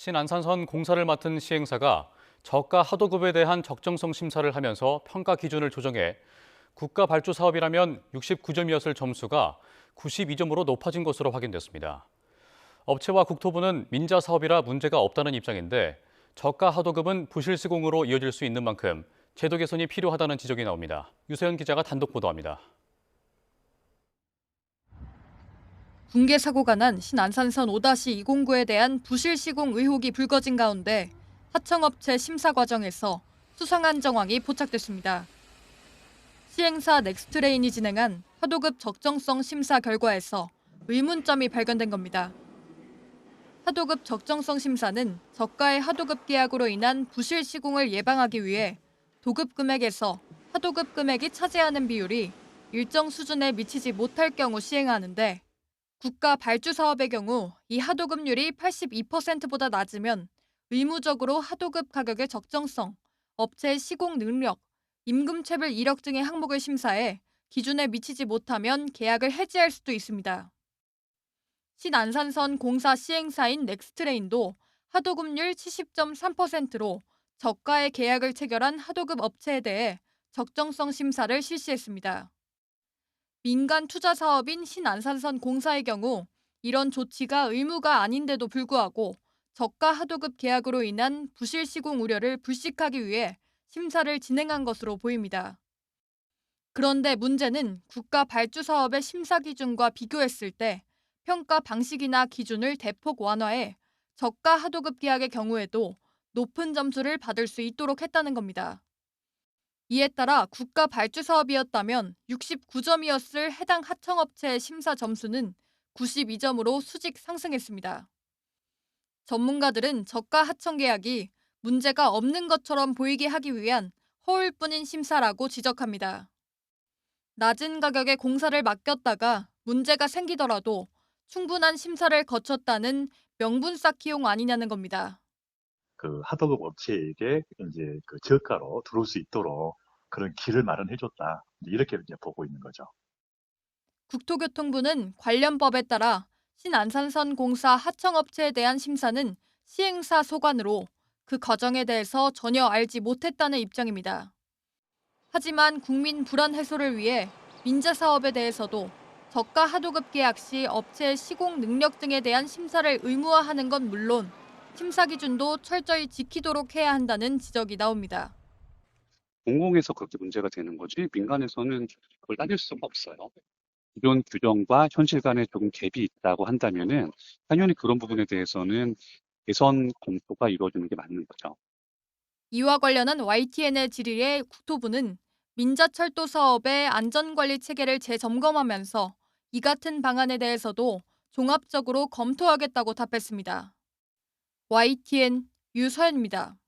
신안산선 공사를 맡은 시행사가 저가 하도급에 대한 적정성 심사를 하면서 평가 기준을 조정해 국가 발주 사업이라면 69점이었을 점수가 92점으로 높아진 것으로 확인됐습니다. 업체와 국토부는 민자 사업이라 문제가 없다는 입장인데 저가 하도급은 부실 시공으로 이어질 수 있는 만큼 제도 개선이 필요하다는 지적이 나옵니다. 유세연 기자가 단독 보도합니다. 붕괴 사고가 난 신안산선 5-209에 대한 부실 시공 의혹이 불거진 가운데 하청업체 심사 과정에서 수상한 정황이 포착됐습니다. 시행사 넥스트레인이 진행한 하도급 적정성 심사 결과에서 의문점이 발견된 겁니다. 하도급 적정성 심사는 저가의 하도급 계약으로 인한 부실 시공을 예방하기 위해 도급 금액에서 하도급 금액이 차지하는 비율이 일정 수준에 미치지 못할 경우 시행하는데 국가 발주 사업의 경우 이 하도급률이 82%보다 낮으면 의무적으로 하도급 가격의 적정성, 업체의 시공 능력, 임금체불 이력 등의 항목을 심사해 기준에 미치지 못하면 계약을 해지할 수도 있습니다. 신안산선 공사 시행사인 넥스트레인도 하도급률 70.3%로 저가의 계약을 체결한 하도급 업체에 대해 적정성 심사를 실시했습니다. 민간 투자 사업인 신안산선 공사의 경우 이런 조치가 의무가 아닌데도 불구하고 저가 하도급 계약으로 인한 부실 시공 우려를 불식하기 위해 심사를 진행한 것으로 보입니다. 그런데 문제는 국가 발주 사업의 심사 기준과 비교했을 때 평가 방식이나 기준을 대폭 완화해 저가 하도급 계약의 경우에도 높은 점수를 받을 수 있도록 했다는 겁니다. 이에 따라 국가 발주 사업이었다면 69점이었을 해당 하청업체의 심사 점수는 92점으로 수직 상승했습니다. 전문가들은 저가 하청 계약이 문제가 없는 것처럼 보이게 하기 위한 허울뿐인 심사라고 지적합니다. 낮은 가격에 공사를 맡겼다가 문제가 생기더라도 충분한 심사를 거쳤다는 명분 쌓기용 아니냐는 겁니다. 그 하도급 업체에게 이제 그 저가로 들어올 수 있도록 그런 길을 마련해줬다. 이렇게 이제 보고 있는 거죠. 국토교통부는 관련 법에 따라 신안산선 공사 하청업체에 대한 심사는 시행사 소관으로 그 과정에 대해서 전혀 알지 못했다는 입장입니다. 하지만 국민 불안 해소를 위해 민자 사업에 대해서도 저가 하도급 계약 시 업체의 시공 능력 등에 대한 심사를 의무화하는 건 물론 심사 기준도 철저히 지키도록 해야 한다는 지적이 나옵니다. 공공에서 그렇게 문제가 되는 거지 민간에서는 그걸 따질 수가 없어요. 기존 규정과 현실 간에 조금 갭이 있다고 한다면은 당연히 그런 부분에 대해서는 개선 검토가 이루어지는 게 맞는 거죠. 이와 관련한 YTN의 질의에 국토부는 민자철도 사업의 안전관리 체계를 재점검하면서 이 같은 방안에 대해서도 종합적으로 검토하겠다고 답했습니다. YTN 유서연입니다.